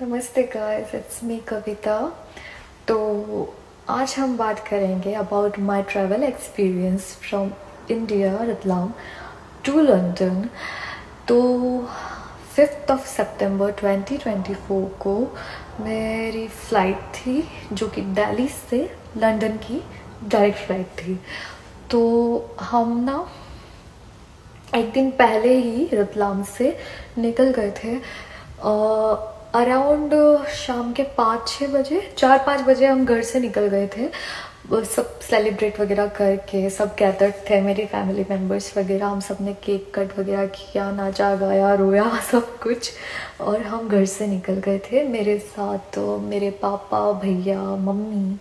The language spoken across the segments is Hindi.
नमस्ते गाइस, इट्स मी कविता। तो आज हम बात करेंगे about my travel experience from India Ratlam to London. तो 5 सितंबर 2024 को मेरी फ़्लाइट थी जो कि दिल्ली से लंदन की डायरेक्ट फ़्लाइट थी। तो हम ना एक दिन पहले ही रतलाम से निकल गए थे। अराउंड शाम के 5-6 बजे, 4-5 बजे हम घर से निकल गए थे। वो सब सेलिब्रेट वगैरह करके सब गैदर्ड थे, मेरे फैमिली मेम्बर्स वगैरह। हम सब ने केक कट वगैरह किया, नाचा गाया रोया सब कुछ, और हम घर से निकल गए थे। मेरे साथ मेरे पापा, भैया, मम्मी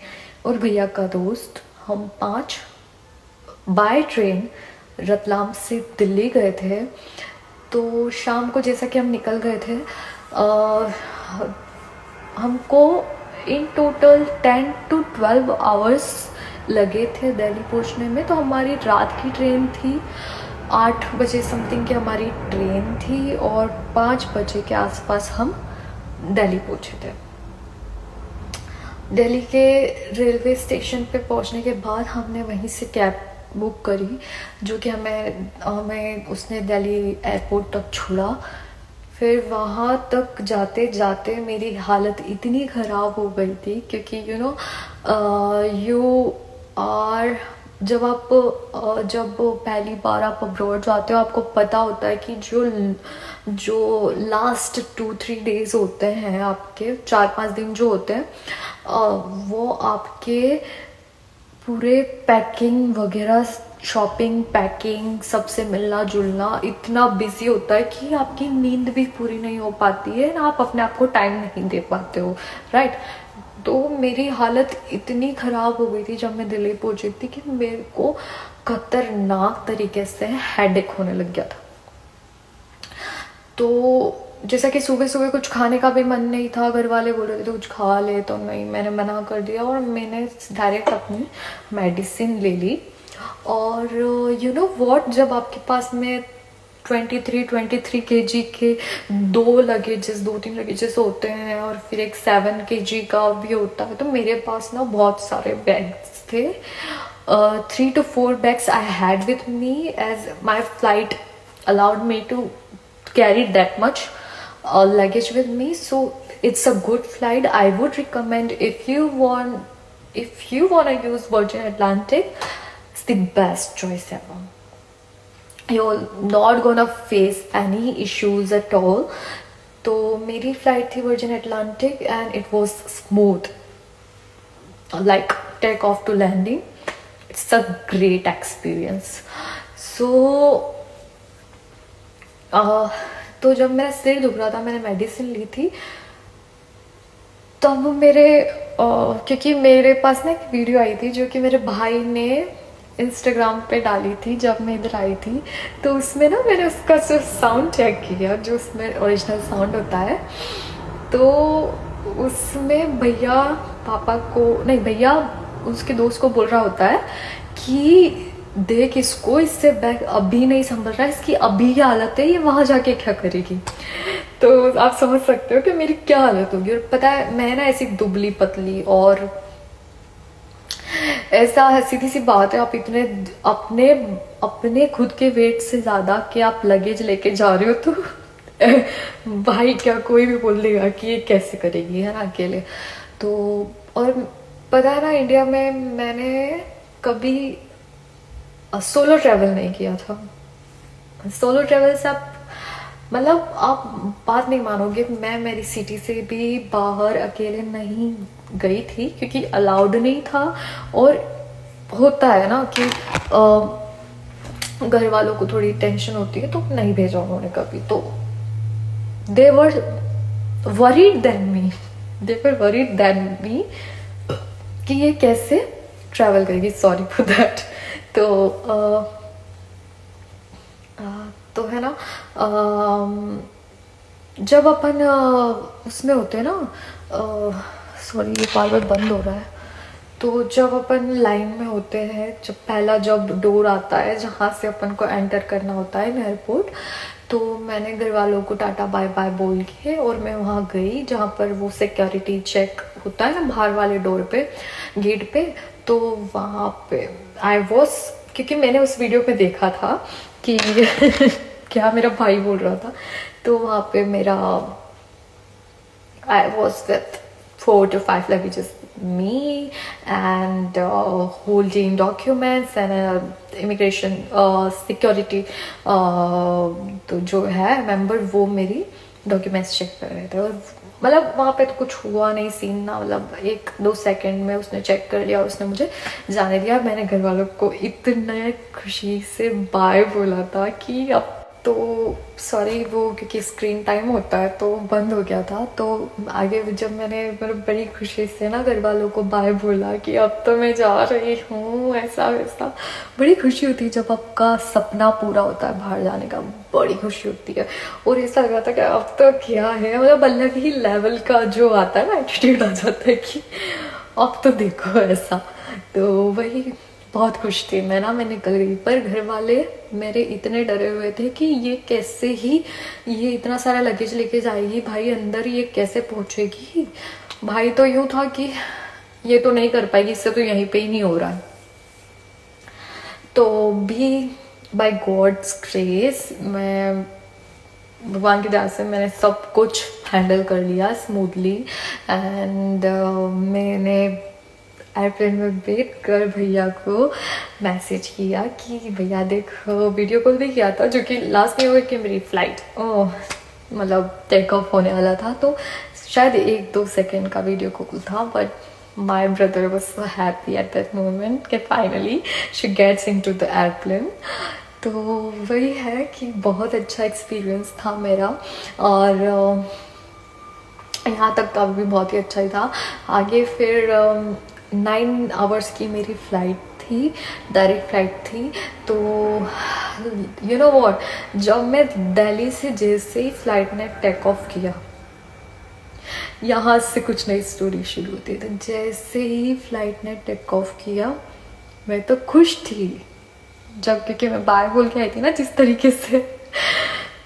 और भैया का दोस्त, हम 5 बाय ट्रेन रतलाम से दिल्ली गए थे। तो शाम को जैसा कि हम निकल गए थे, हमको इन टोटल 10 to 12 आवर्स लगे थे दिल्ली पहुंचने में। तो हमारी रात की ट्रेन थी, 8 बजे समथिंग की हमारी ट्रेन थी, और 5 बजे के आसपास हम दिल्ली पहुंचे थे। दिल्ली के रेलवे स्टेशन पे पहुंचने के बाद हमने वहीं से कैब बुक करी, जो कि हमें उसने दिल्ली एयरपोर्ट तक छोड़ा। फिर वहाँ तक जाते जाते मेरी हालत इतनी ख़राब हो गई थी, क्योंकि यू आर जब पहली बार आप अब्रॉड जाते हो, आपको पता होता है कि जो लास्ट 2-3 डेज होते हैं, आपके 4-5 दिन जो होते हैं, वो आपके पूरे पैकिंग वगैरह, शॉपिंग, पैकिंग, सबसे मिलना जुलना इतना बिजी होता है कि आपकी नींद भी पूरी नहीं हो पाती है ना, आप अपने आप को टाइम नहीं दे पाते हो, राइट। तो मेरी हालत इतनी ख़राब हो गई थी जब मैं दिल्ली पहुंची थी कि मेरे को खतरनाक तरीके से हेडेक होने लग गया था। तो जैसा कि सुबह सुबह कुछ खाने का भी मन नहीं था, घर वाले बोल रहे थे तो कुछ खा ले, तो नहीं, मैंने मना कर दिया और मैंने डायरेक्ट अपनी मेडिसिन ले ली। और यू नो वॉट, जब आपके पास में 23 kg के 2-3 लगेजेस होते हैं और फिर एक 7 kg का भी होता है, तो मेरे पास ना बहुत सारे बैग्स थे। 3 to 4 bags I had with me, as my flight allowed me to carry that much luggage with me. So it's a good flight. I would recommend, if you want to use Virgin Atlantic, it's the best choice ever. You're not gonna face any issues at all. तो मेरी फ्लाइट थी Virgin Atlantic and it was smooth, like take off to landing. It's a great experience. So तो जब मेरा सिर दुख रहा था, मैंने मेडिसिन ली थी, तब क्योंकि मेरे पास ना एक वीडियो आई थी जो कि मेरे भाई ने इंस्टाग्राम पे डाली थी जब मैं इधर आई थी। तो उसमें ना मैंने उसका जो साउंड चेक किया, जो उसमें ओरिजिनल साउंड होता है, तो उसमें भैया उसके दोस्त को बोल रहा होता है कि देख इसको, इससे बैग अभी नहीं संभल रहा है, इसकी अभी क्या हालत है, ये वहां जाके क्या करेगी। तो आप समझ सकते हो कि मेरी क्या हालत होगी। और पता है, मैं ना ऐसी दुबली पतली, और ऐसा सीधी सी बात है, आप इतने अपने खुद के वेट से ज्यादा कि आप लगेज लेके जा रहे हो, तो भाई क्या कोई भी बोल देगा कि ये कैसे करेगी, है ना, अकेले। तो और पता है ना, इंडिया में मैंने कभी सोलो ट्रैवल नहीं किया था। सोलो ट्रैवल से आप बात नहीं मानोगे, मैं मेरी सिटी से भी बाहर अकेले नहीं गई थी, क्योंकि अलाउड नहीं था। और होता है ना कि घर वालों को थोड़ी टेंशन होती है, तो नहीं भेजा उन्होंने कभी। तो दे वर वरीड देन मी कि ये कैसे ट्रैवल करेगी, सॉरी फॉर दैट। तो है ना, जब अपन उसमें होते हैं ना, सॉरी ये बार बार बंद हो रहा है। तो जब अपन लाइन में होते हैं, जब पहला डोर आता है जहाँ से अपन को एंटर करना होता है एयरपोर्ट, तो मैंने घर वालों को टाटा बाय बाय बोल के और मैं वहाँ गई जहाँ पर वो सिक्योरिटी चेक होता है ना बाहर वाले डोर पे, गेट पे। तो वहाँ पे आई वॉज, क्योंकि मैंने उस वीडियो पे देखा था कि क्या मेरा भाई बोल रहा था, तो वहाँ पे मेरा I was with 4 to 5 luggages, me and holding documents and immigration security तो जो है मेंबर वो मेरी डॉक्यूमेंट्स चेक कर रहे थे। और मतलब वहाँ पे तो कुछ हुआ नहीं सीन ना, मतलब 1-2 सेकंड में उसने चेक कर लिया और उसने मुझे जाने दिया। मैंने घर वालों को इतने खुशी से बाय बोला था कि अब तो सॉरी वो क्योंकि स्क्रीन टाइम होता है तो बंद हो गया था। तो आगे जब मैंने मतलब बड़ी खुशी से ना घर वालों को बाय बोला कि अब तो मैं जा रही हूँ, ऐसा वैसा, बड़ी खुशी होती है जब आपका सपना पूरा होता है बाहर जाने का, बड़ी खुशी होती है। और ऐसा लगा था कि अब तो क्या है, मतलब अलग ही लेवल का जो आता है ना एटीट्यूड आ जाता है कि अब तो देखो ऐसा। तो वही बहुत खुश थी मैं निकल गई। पर घर वाले मेरे इतने डरे हुए थे कि ये कैसे ही, ये इतना सारा लगेज लेके जाएगी भाई अंदर, ये कैसे पहुंचेगी। भाई तो यूं था कि ये तो नहीं कर पाएगी, इससे तो यहीं पे ही नहीं हो रहा है। तो भी बाय गॉड्स ग्रेस, मैं भगवान की दया से मैंने सब कुछ हैंडल कर लिया स्मूथली। एंड मैंने एयरप्लेन में वेट कर भैया को मैसेज किया कि भैया देखो, वीडियो कॉल भी किया था, जो कि लास्ट में हुआ कि मेरी फ्लाइट मतलब टेक ऑफ होने वाला था, तो शायद 1-2 सेकेंड का वीडियो कॉल था। But my brother was so happy at that moment कि finally she gets into the airplane. तो वही है कि बहुत अच्छा एक्सपीरियंस था मेरा, और यहाँ तक का भी बहुत ही अच्छा ही था। आगे फिर 9 आवर्स की मेरी फ़्लाइट थी, डायरेक्ट फ्लाइट थी। तो यू नो व्हाट, जब मैं दिल्ली से जैसे ही फ्लाइट ने टेक ऑफ किया, यहाँ से कुछ नई स्टोरी शुरू होती है। तो जैसे ही फ्लाइट ने टेक ऑफ किया मैं तो खुश थी, जब क्योंकि मैं बाय बोल के आई थी ना जिस तरीके से,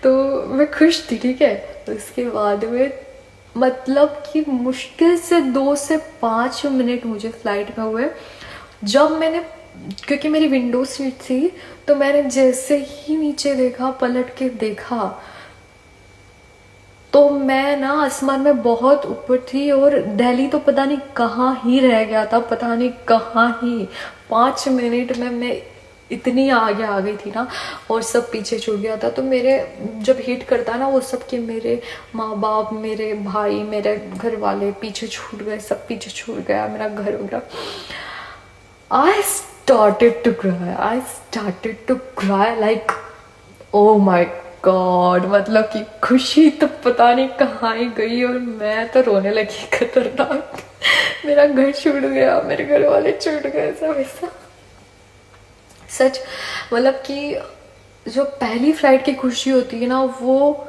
तो मैं खुश थी, ठीक है। तो इसके बाद में मतलब कि मुश्किल से 2 से 5 मिनट मुझे फ्लाइट में हुए। जब मैंने, क्योंकि मेरी विंडो सीट थी, तो मैंने जैसे ही नीचे देखा, पलट के देखा, तो मैं ना आसमान में बहुत ऊपर थी और दिल्ली तो पता नहीं कहाँ ही रह गया था, पता नहीं कहाँ ही। 5 मिनट में मैं इतनी आगे आ गई थी ना, और सब पीछे छूट गया था। तो मेरे जब हिट करता है ना वो सब, कि मेरे माँ बाप, मेरे भाई, मेरे घर वाले पीछे छूट गए, सब पीछे छूट गया, मेरा घर वगैरह। I started to cry like oh my God, मतलब कि खुशी तो पता नहीं कहाँ ही गई, और मैं तो रोने लगी खतरनाक। मेरा घर छूट गया, मेरे घर वाले छूट गए, ऐसा वैसा। सच मतलब कि जो पहली फ्लाइट की खुशी होती है ना, वो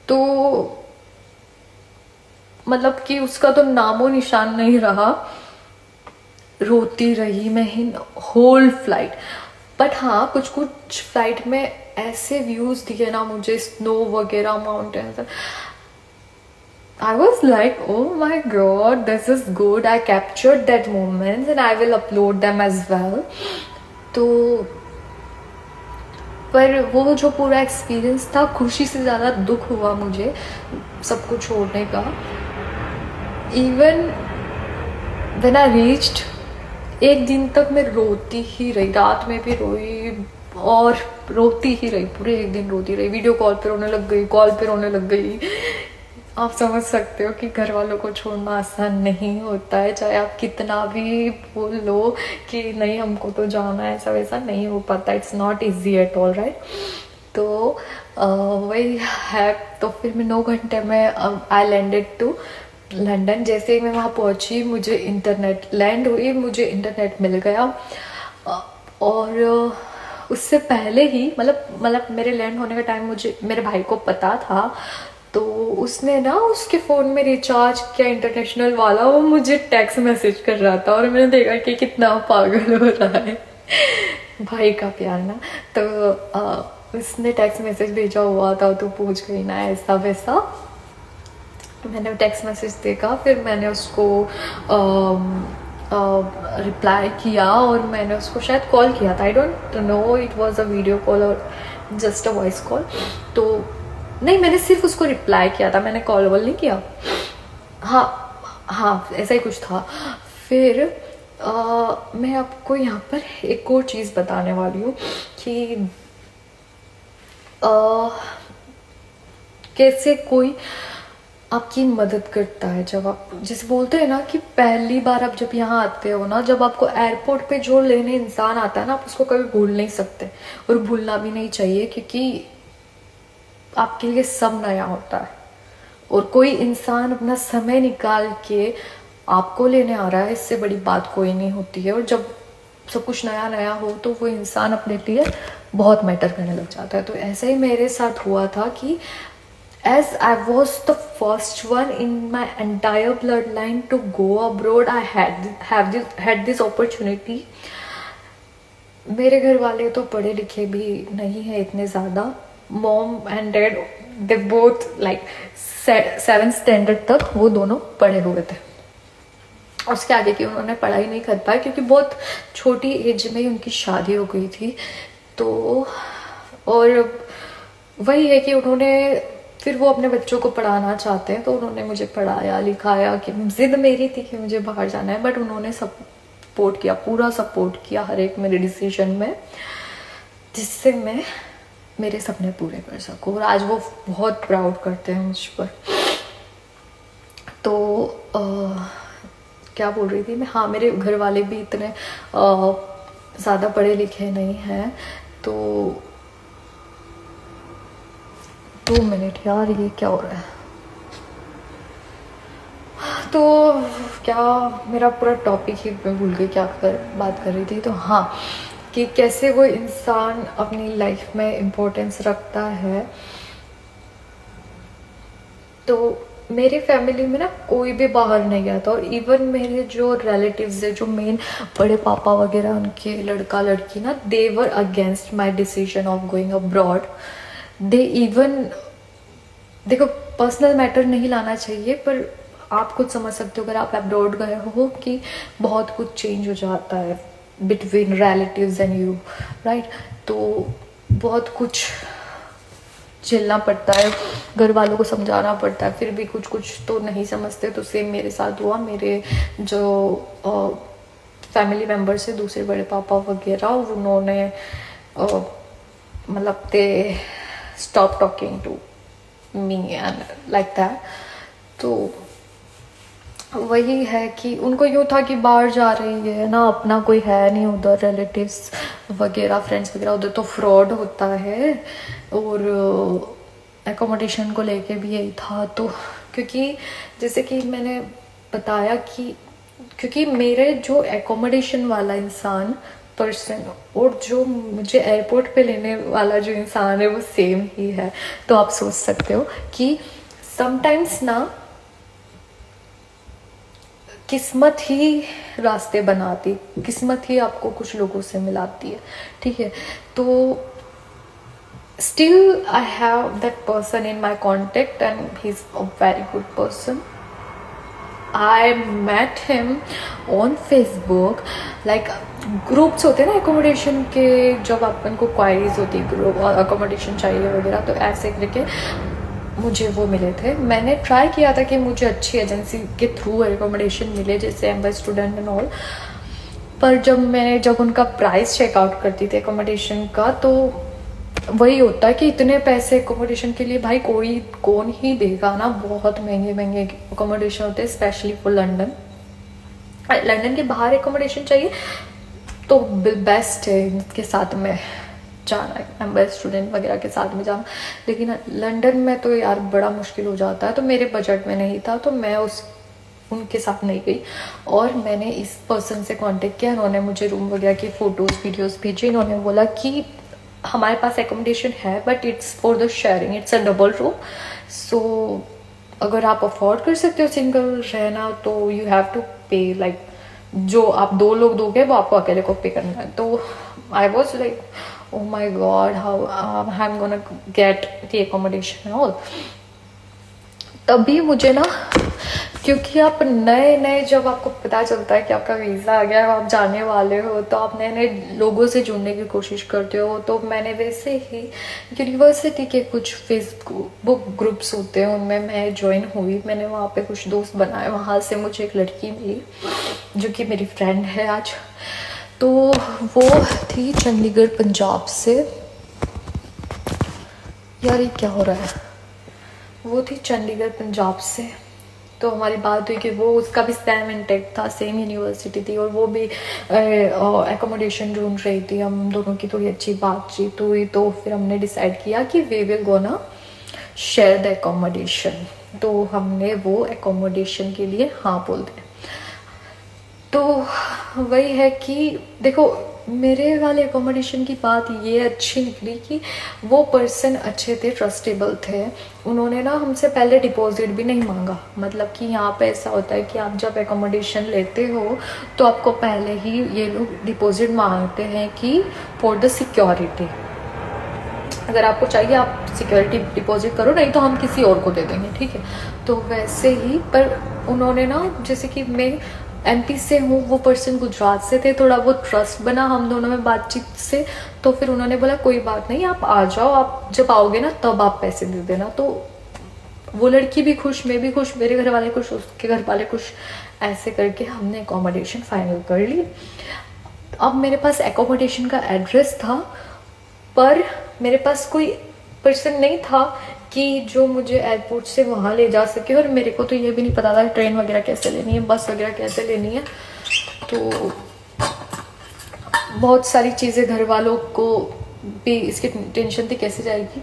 तो मतलब कि उसका तो नामो निशान नहीं रहा। रोती रही मैं ही होल फ्लाइट। बट हाँ, कुछ कुछ फ्लाइट में ऐसे व्यूज दिखे ना मुझे, स्नो वगैरह, mountains, I was like, oh my god, this is good. I captured that moments and I will upload them as well. तो पर वो जो पूरा एक्सपीरियंस था, खुशी से ज़्यादा दुख हुआ मुझे सब कुछ छोड़ने का। इवन व्हेन आई रीच्ड, एक दिन तक मैं रोती ही रही, रात में भी रोई और रोती ही रही, पूरे एक दिन रोती रही। वीडियो कॉल पे रोने लग गई, कॉल पे रोने लग गई। आप समझ सकते हो कि घर वालों को छोड़ना आसान नहीं होता है, चाहे आप कितना भी बोल लो कि नहीं हमको तो जाना है, ऐसा वैसा नहीं हो पाता। It's not easy at all, right. तो वही है। तो फिर मैं 9 घंटे में आई लैंडेड टू लंदन। जैसे ही मैं वहाँ पहुँची, मुझे इंटरनेट लैंड हुई, मुझे इंटरनेट मिल गया। और उससे पहले ही मतलब मेरे लैंड होने का टाइम मुझे मेरे भाई को पता था, तो उसने ना उसके फ़ोन में रिचार्ज किया इंटरनेशनल वाला, वो मुझे टेक्स्ट मैसेज कर रहा था, और मैंने देखा कि कितना पागल हो रहा है। भाई का प्यार ना। तो उसने टेक्स्ट मैसेज भेजा हुआ था तो पूछ गई ना ऐसा वैसा। मैंने टेक्स्ट मैसेज देखा, फिर मैंने उसको रिप्लाई किया और मैंने उसको शायद कॉल किया था। I don't know it was a video call और जस्ट अ वॉइस कॉल। तो नहीं, मैंने सिर्फ उसको रिप्लाई किया था, मैंने कॉल वॉल नहीं किया। हाँ हाँ, ऐसा ही कुछ था। फिर मैं आपको यहाँ पर एक और चीज़ बताने वाली हूँ कि कैसे कोई आपकी मदद करता है। जब आप जैसे बोलते हैं ना कि पहली बार आप जब यहाँ आते हो ना, जब आपको एयरपोर्ट पे जो लेने इंसान आता है ना, आप उसको कभी भूल नहीं सकते और भूलना भी नहीं चाहिए, क्योंकि आपके लिए सब नया होता है और कोई इंसान अपना समय निकाल के आपको लेने आ रहा है, इससे बड़ी बात कोई नहीं होती है। और जब सब कुछ नया नया हो तो वो इंसान अपने लिए बहुत मैटर करने लग जाता है। तो ऐसा ही मेरे साथ हुआ था कि as I was the first one in my entire bloodline to go abroad, I had this opportunity. मेरे घर वाले तो पढ़े लिखे भी नहीं है इतने ज़्यादा। Mom and dad they both like 7th standard तक वो दोनों पढ़े हुए थे। उसके आगे की उन्होंने पढ़ाई नहीं कर पाई क्योंकि बहुत छोटी एज में ही उनकी शादी हो गई थी। तो और वही है कि उन्होंने फिर वो अपने बच्चों को पढ़ाना चाहते हैं, तो उन्होंने मुझे पढ़ाया लिखाया। कि जिद मेरी थी कि मुझे बाहर जाना है, बट उन्होंने सपोर्ट किया, पूरा सपोर्ट किया हर एक मेरे डिसीजन में, जिससे मैं मेरे सपने पूरे कर सकूँ। और आज वो बहुत प्राउड करते हैं मुझ पर। तो क्या बोल रही थी मैं? हाँ, मेरे घर वाले भी इतने ज़्यादा पढ़े लिखे नहीं हैं। तो 2 मिनट यार, ये क्या हो रहा है? तो क्या, मेरा पूरा टॉपिक ही मैं भूल गई क्या बात कर रही थी। तो हाँ, कि कैसे वो इंसान अपनी लाइफ में इम्पोर्टेंस रखता है। तो मेरी फैमिली में ना कोई भी बाहर नहीं गया था, और इवन मेरे जो रिलेटिव्स है, जो मेन बड़े पापा वगैरह, उनके लड़का लड़की ना, they were against my decision of going abroad. They even, देखो पर्सनल मैटर नहीं लाना चाहिए, पर आप खुद समझ सकते हो अगर आप अब्रॉड गए हो कि बहुत कुछ चेंज हो जाता है between relatives and you, right. तो बहुत कुछ झेलना पड़ता है, घर वालों को समझाना पड़ता है, फिर भी कुछ कुछ तो नहीं समझते। तो सेम मेरे साथ हुआ। मेरे जो फैमिली मेम्बर्स से दूसरे बड़े पापा वगैरह, उन्होंने मतलब they stop talking to me and like that. तो वही है कि उनको यूँ था कि बाहर जा रही है ना, अपना कोई है नहीं उधर, रिलेटिव्स वगैरह फ्रेंड्स वगैरह, उधर तो फ्रॉड होता है। और एकोमोडेशन को लेके भी यही था। तो क्योंकि जैसे कि मैंने बताया कि क्योंकि मेरे जो एकोमोडेशन वाला इंसान पर्सन और जो मुझे एयरपोर्ट पे लेने वाला जो इंसान है वो सेम ही है। तो आप सोच सकते हो कि समटाइम्स ना किस्मत ही रास्ते बनाती, किस्मत ही आपको कुछ लोगों से मिलाती है, ठीक है। तो still I have that person in my contact and he is a very good person. I met him on Facebook. Like groups होते हैं ना एकोमोडेशन के, जब अपन को क्वायरीज होती है ग्रुप अकोमोडेशन चाहिए वगैरह, तो ऐसे करके मुझे वो मिले थे। मैंने ट्राई किया था कि मुझे अच्छी एजेंसी के थ्रू एकोमोडेशन मिले, जैसे एम्बेड स्टूडेंट एंड ऑल। पर जब उनका प्राइस चेकआउट करती थी एकोमोडेशन का, तो वही होता है कि इतने पैसे एकोमोडेशन के लिए भाई कौन ही देगा ना। बहुत महंगे महंगे एकोमोडेशन होते हैं, स्पेशली फॉर लंदन। लंदन के बाहर एकोमोडेशन चाहिए तो बेस्ट है इनके साथ में जाना, एम्बेड स्टूडेंट वगैरह के साथ में जाना। लेकिन लंदन में तो यार बड़ा मुश्किल हो जाता है। तो मेरे बजट में नहीं था, तो मैं उनके साथ नहीं गई। और मैंने इस पर्सन से कांटेक्ट किया, उन्होंने मुझे रूम वगैरह की फ़ोटोज़ वीडियोस भेजी। इन्होंने बोला कि हमारे पास एकोमोडेशन है but it's for the sharing, it's a double room. So अगर आप अफोर्ड कर सकते हो सिंगल रहना तो you have to pay, like जो आप 2 लोग दोगे वो आपको अकेले को पे करना है। तो I was like oh my god, how I'm gonna get the accommodation and all. तभी मुझे ना, क्योंकि आप नए नए, जब आपको पता चलता है कि आपका वीज़ा आ गया है, आप जाने वाले हो, तो आप नए नए लोगों से जुड़ने की कोशिश करते हो। तो मैंने वैसे ही यूनिवर्सिटी के कुछ फेसबुक ग्रुप्स होते हैं, उनमें मैं ज्वाइन हुई। मैंने वहाँ पे कुछ दोस्त बनाए। वहाँ से मुझे एक लड़की मिली जो कि मेरी फ्रेंड है आज। तो वो थी चंडीगढ़ पंजाब से। यार ये क्या हो रहा है? वो थी चंडीगढ़ पंजाब से। तो हमारी बात हुई कि वो, उसका भी सेम इंटेक था, सेम यूनिवर्सिटी थी, और वो भी एकोमोडेशन ढूंढ रही थी। हम दोनों की थोड़ी अच्छी बातचीत हुई, तो फिर हमने डिसाइड किया कि we will gonna share the accommodation. तो हमने वो एकोमोडेशन के लिए हाँ बोल दिया। तो वही है कि देखो, मेरे वाले एकोमोडेशन की बात ये अच्छी निकली कि वो पर्सन अच्छे थे, ट्रस्टेबल थे। उन्होंने ना हमसे पहले डिपॉजिट भी नहीं मांगा। मतलब कि यहाँ पे ऐसा होता है कि आप जब एकोमोडेशन लेते हो तो आपको पहले ही ये लोग डिपॉजिट मांगते हैं कि फॉर द सिक्योरिटी। अगर आपको चाहिए आप सिक्योरिटी डिपॉजिट करो, नहीं तो हम किसी और को दे देंगे, ठीक है। तो वैसे ही, पर उन्होंने ना, जैसे कि मैं एमपी से हूँ, वो पर्सन गुजरात से थे, थोड़ा बहुत ट्रस्ट बना हम दोनों में बातचीत से। तो फिर उन्होंने बोला कोई बात नहीं, आप आ जाओ, आप जब आओगे ना तब आप पैसे दे देना। तो वो लड़की भी खुश, मैं भी खुश, मेरे घर वाले खुश, उसके घर वाले खुश। ऐसे करके हमने एकोमोडेशन फाइनल कर ली। अब मेरे पास एकोमोडेशन का एड्रेस था, पर मेरे पास कोई पर्सन नहीं था कि जो मुझे एयरपोर्ट से वहाँ ले जा सके। और मेरे को तो ये भी नहीं पता था ट्रेन वगैरह कैसे लेनी है, बस वगैरह कैसे लेनी है। तो बहुत सारी चीज़ें घर वालों को भी इसकी टेंशन थी, कैसे जाएगी।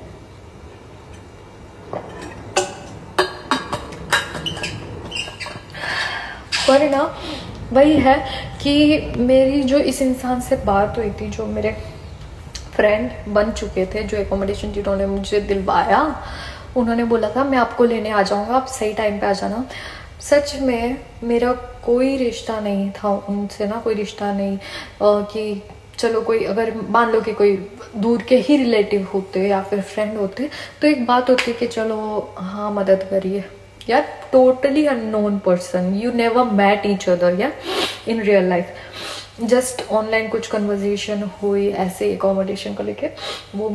पर ना वही है कि मेरी जो इस इंसान से बात हुई थी, जो मेरे फ्रेंड बन चुके थे, जो एकोमोडेशन जिन्होंने मुझे दिलवाया, उन्होंने बोला था मैं आपको लेने आ जाऊंगा, आप सही टाइम पे आ जाना। सच में मेरा कोई रिश्ता नहीं था उनसे, ना कोई रिश्ता नहीं कि चलो कोई, अगर मान लो कि कोई दूर के ही रिलेटिव होते या फिर फ्रेंड होते तो एक बात होती कि चलो हाँ मदद करिए। यार totally unknown person, you never met each other या in real life, just online कुछ कन्वर्जेशन हुई ऐसे एकोमोडेशन को लेके। वो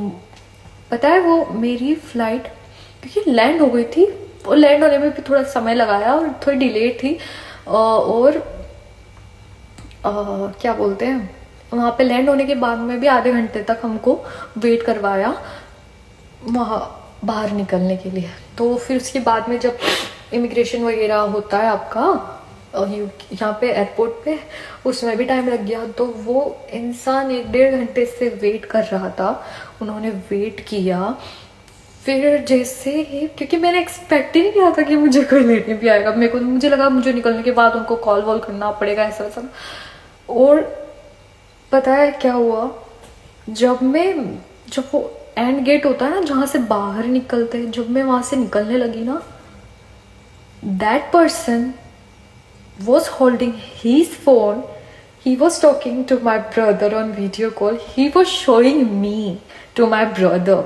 पता है, वो मेरी फ्लाइट क्योंकि लैंड हो गई थी, और लैंड होने में भी थोड़ा समय लगाया और थोड़ी डिले थी, और क्या बोलते हैं, वहाँ पे लैंड होने के बाद में भी आधे घंटे तक हमको वेट करवाया वहाँ बाहर निकलने के लिए। तो फिर उसके बाद में जब इमिग्रेशन वगैरह होता है आपका यहाँ पे एयरपोर्ट पे, उसमें भी टाइम लग गया। तो वो इंसान 1-1.5 घंटे से वेट कर रहा था। उन्होंने वेट किया, फिर जैसे ही, क्योंकि मैंने एक्सपेक्ट ही नहीं किया था कि मुझे कोई लेने भी आएगा। मुझे लगा मुझे निकलने के बाद उनको कॉल वॉल करना पड़ेगा, ऐसा वैसा। और पता है क्या हुआ, जब वो एंड गेट होता है ना जहाँ से बाहर निकलते हैं, जब मैं वहाँ से निकलने लगी ना, that person was holding his phone. He was talking to my brother on video call. He was showing me to my brother.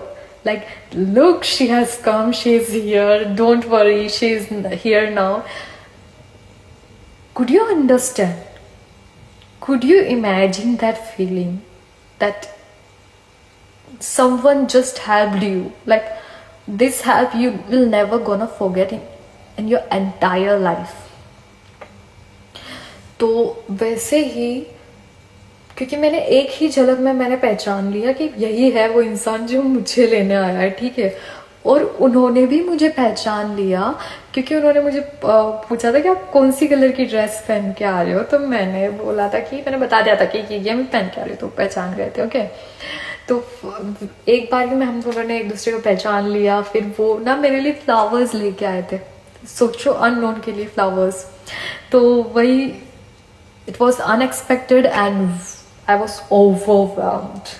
Like, look, she has come, she's here, don't worry, she's here now. Could you understand? Could you imagine that feeling? That someone just helped you. Like, this help you will never gonna forget in your entire life. तो वैसे ही, क्योंकि मैंने एक ही झलक में मैंने पहचान लिया कि यही है वो इंसान जो मुझे लेने आया है, ठीक है। और उन्होंने भी मुझे पहचान लिया, क्योंकि उन्होंने मुझे पूछा था कि आप कौन सी कलर की ड्रेस पहन के आ रहे हो। तो मैंने बोला था कि मैंने बता दिया था कि ये मैं पहन के आ रही हूँ, तो पहचान गए थे, ओके। तो एक बार में हम दोनों ने एक दूसरे को पहचान लिया। फिर वो ना मेरे लिए फ्लावर्स लेके आए थे, सोचो अननोन के लिए फ्लावर्स। तो वही, it was unexpected and I was overwhelmed.